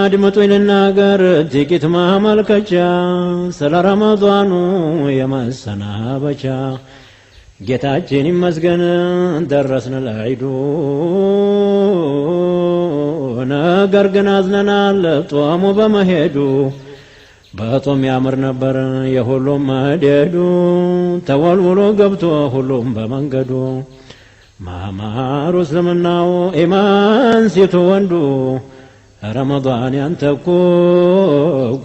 አድምጡኝ ልናገር ጥቂት ማመልከቻ ስለ ረመዷኑ የመሰናበቻ ጌታችን ይመስገን ደረስን ለዒዱ ነገር ግን አዝነናል ጦሙ በመሄዱ በጦም ያምር ነበር የሁሉም መደዱ ተወልውሎ ገብቶ ሁሉም በመንገዱ ማማሩ እስልምናው ኢማን ሴቱ ወንዱ ረመዷን ያንተኮ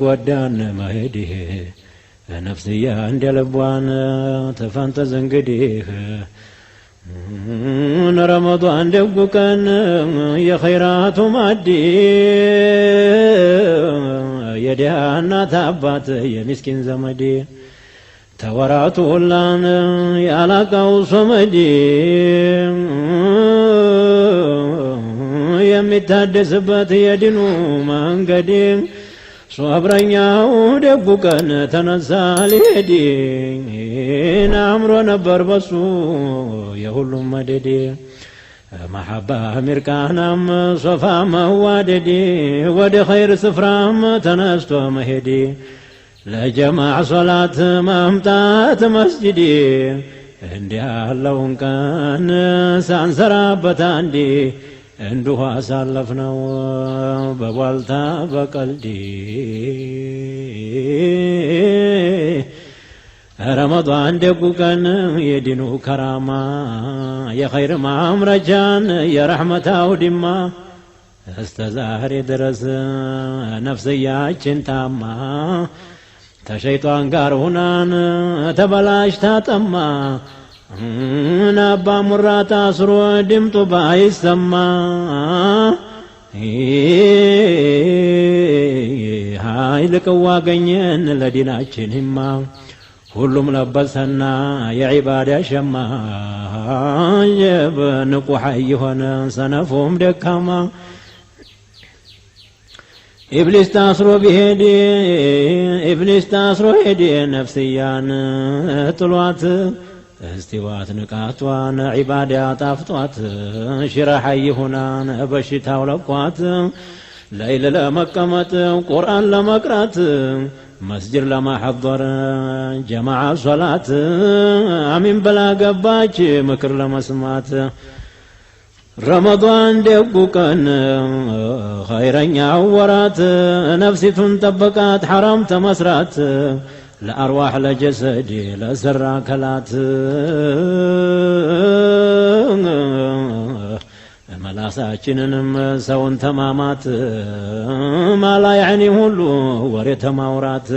ጎዳን መሄድህ ነፍስያ እንደልቧን ተፈንተዝ እንግዲህ ረመዷን ደጉ ቀን የኸይራቱ ማዲ የድሃ እናት አባት የሚስኪን ዘመድ ተወራቱ ሁላን ያላቃው ሶመዲ የሚታደስበት የድኑ መንገድ ሶብረኛው ደጉ ቀን ተነሳ ሊሄድ አምሮ ነበር በሱ የሁሉም መደድ መሐባ ሚርቃናም ሶፋ መዋደድ ወደ ኸይር ስፍራም ተነስቶ መሄድ ለጀማዕ ሶላት ማምጣት መስጂድ እንዲህ ያለውን ቀን ሳንሰራበት አንዴ እንዲሁ አሳለፍነው በቧልታ በቀልድ ረመዷን ደጉ ቀን የዲኑ ከራማ የኸይር ማምረጃን የረሕመታው ዲማ እስተ ዛሬ ድረስ ነፍስያችን ታማ ተሸይጧን ጋር ሁናን ተበላሽታ ጠማ አባ ሙራ ታስሮ ድምጡ ባይሰማ ኃይል ቅዋ አገኘን ለዲናችን ሂማ ሁሉም ለበሰና የዒባዳ ሸማ የብንቁ ሐይ ሆነ ሰነፉም ደካማ ኢብሊስ ታስሮ ሄደ ነፍስያን ጥሏት استوات نقاطوان عبادة طافطوات شرحي هنا بشتاء ولقوات ليل لمقمت قرآن لمقرات مسجد لما حضر جماعة صلاة امين بلا قباج مكر لما سمات رمضان دقو كان خيرا عورات نفسي تنطبقات حرام تمسرات لأرواح لجسدي لسرى كلات ملاساتشننم سون تمامات ما لا يعني هلو وري تماورات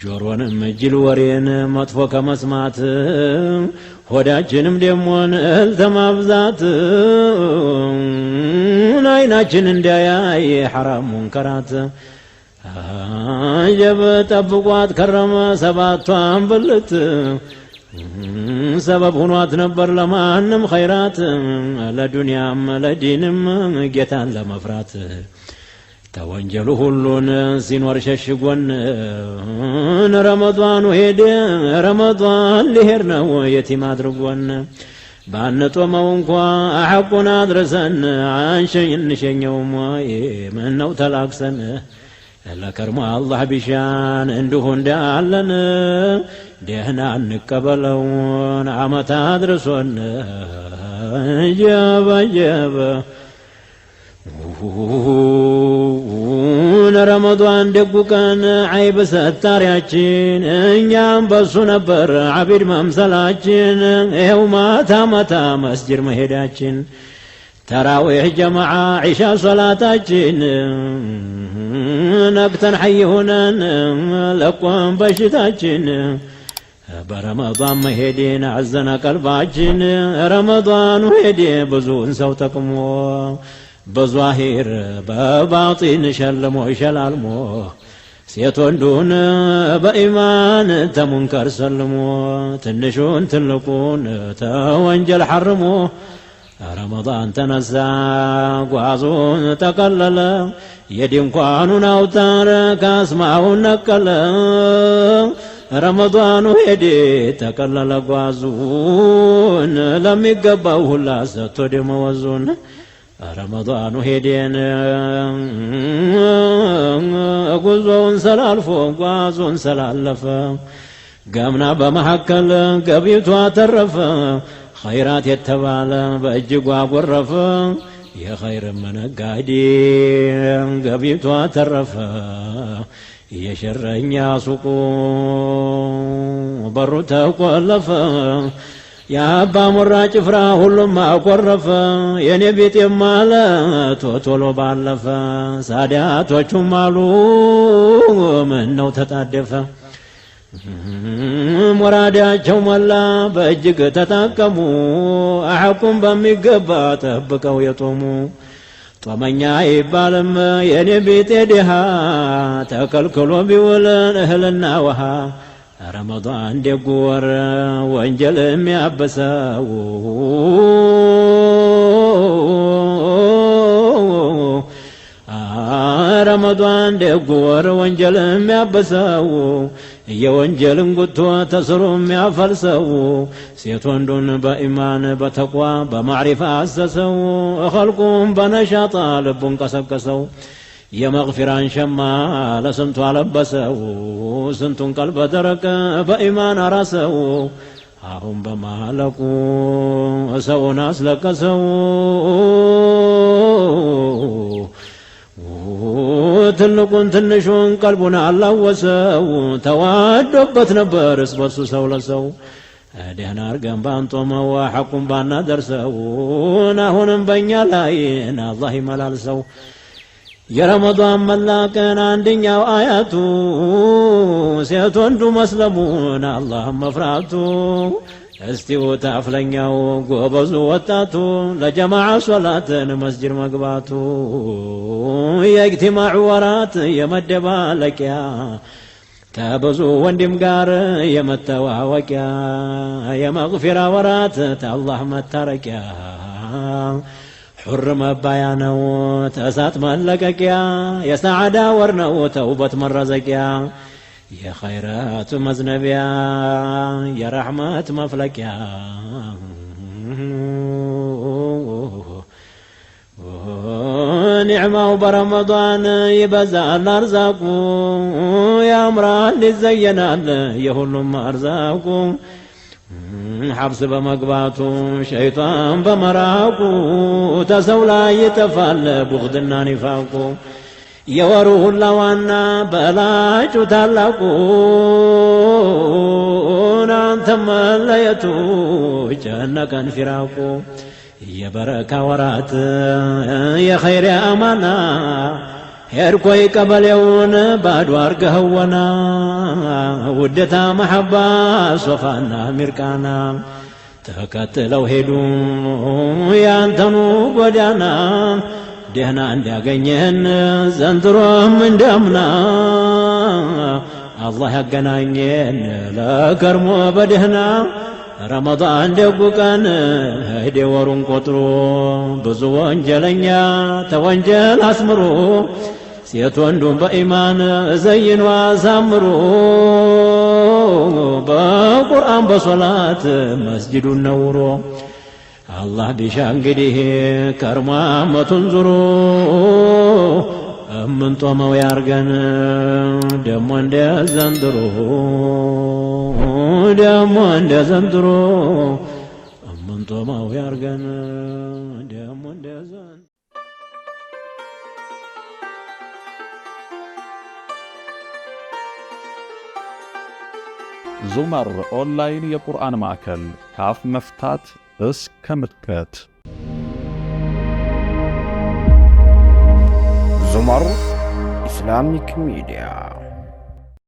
جورونم جل ورين مطفو كمسمات ሆዳችንም ደሞን እልተማብዛት አይናችን እንዲያይ حرام منكرات አጀብ ጠብቋት ከረመ ሰባቷን ብልት ሰበብ ሆኗት ነበር ለማንም ኸይራት ለዱንያም ለዲንም ጌታን ለመፍራት ተወንጀሉ ሁሉን ሲኖር ሸሽጎን ረመዷኑ ሄደ ረመዷን ሊሄድ ነው የቲም አድርጎን ባንጦመው እንኳ አሐቁን አድረሰን አንሸኝሸኘውም ወይ ምነው ተላክሰን ለከርሞ አላህ ቢሻን እንዲሁ እንዳለን ደህና እንቀበለውን ዓመት አድርሶን ጀበ ረመዷን ደጉ ቀን ዓይብ ሰታሪያችን እኛም በሱ ነበር ዓቢድ መምሰላችን ይኸው ማታ ማታ መስጅድ መሄዳችን ተራዊሕ ጀማዓ ዒሻ ሶላታችን ነቅተን ሐይ ሆነን ለቆም በሽታችን በረመዷን መሄድን አዘነ ቀልባችን ረመዷኑ ሄደ ብዙን ሰው ጠቅሞ በዟሂር በባጢን ሸልሞ ይሸላልሞ ሴት ወንዱን በኢማን ተሙንከር ሰልሞ ትንሹን ትልቁን ተወንጀል ሐርሞ ረመዷን ተነሳ ጓዙን ተቀለለ የድንኳኑን አውታር ካስማውን ነቀለ ረመዷኑ ሄደ ተቀለለ ጓዙን ለሚገባው ሁላ ሰጥቶ ደመወዙን ረመዳኑ ሄደን ጉዞውን ሰላልፎ ጓዙን ሰላለፈ ገምና በመሐከል ገቢቷ ተረፈ ኸይራት የተባለ በእጅጓ ጎረፈ የኸይር መነጋዴ ገቢቷ ተረፈ የሸረኛ ሱቁ በሩ ተቆለፈ የአባ ሙራ ጭፍራ ሁሉም አቆረፈ የኔ ቤቴም አለ ቶቶሎ ባለፈ ሳዳቶቹም አሉ ምነው ተጣደፈ ሙራዳቸው ሞላ በእጅግ ተጠቀሙ አሐቁም በሚገባ ጠብቀው የጦሙ ጦመኛ ይባልም የኔ ቤቴ ድሃ ተከልክሎ ቢውል እህልና ውሃ ረመዳን ደጉ ወር ወንጀል የሚያበሰው ረመዳን ደጉ ወር ወንጀል የሚያበሰው የወንጀልን ጉቶ ተስሮ የሚያፈልሰው ሴት ወንዱን በኢማን በተቋ በማዕሪፋ አሰሰው ኸልቁም በነሻጣ ልቡን ቀሰቀሰው የመግፊራን ሸማ ለስንቱ አለበሰው ስንቱን ቀልበ ደረቀ በኢማን አራሰው አሁን በማለቁ ሰውን አስለቀሰው ትልቁን ትንሹን ቀልቡን አላወሰው ተዋዶበት ነበር እስበሱ ሰው ለሰው ደህና አርገን ባንጦመው ሐቁን ባናደርሰው አሁንም በእኛ ላይ አላህ ይመላልሰው የረመዳን መላቀን አንደኛው አያቱ ሴት ወንዱ መስለሙን አላህ መፍራቱ እስቲው ታፍለኛው ጎበዙ ወጣቱ ለጀማዓ ሶላትን መስጂድ መግባቱ የእጅቲማዕ ወራት የመደባለቂያ ተብዙ ወንድም ጋር የመተዋወቂያ የመግፊራ ወራት ተአላህ መታረቂያ حر مبايانو تأسات ملككيا يا سعادة ورنو توبة مرزكيا يا خيرات مزنبيا يا رحمة مفلكيا نعمة برمضان يبزع الأرزاقو يا أمران للزينان يهلم أرزاقو حبس بمقباتو شيطان بمراقو تسولا يتفال بغدنا نفاقو يوروه اللوانا بلاجو تلاقو نانتم الليتو جنكا فراقو يا بركة ورات يا خير أمانا هيركوي قبليون بادوار قهونا ودتا محبة صفانا مركانا تكتلو هيدو يانتنو قدانا دهنا عندها قنين زندرهم من دمنا الله يقنانين لا كرمو بدهنا رمضان دقو كان هيدي ورون قطرو بزو وانجلنيا توانجل اسمرو ሴት ወንዱን በኢማን ዘይን ዋሳምሩ በቁርአን በሶላት መስጂዱን ነውሮ አላህ ቢሻ እንግዲህ ከርሞ አመቱን ዙሮ እምንጦመው ያርገን ደሞ እንደ ዘንድሮ እምንጦመው ያርገን ደሞ እንደ ዘንድሮ ዙመር ኦንላይን የቁርአን ማዕከል ከአፍ መፍታት እስከ ምትከት። ዙመር ኢስላሚክ ሚዲያ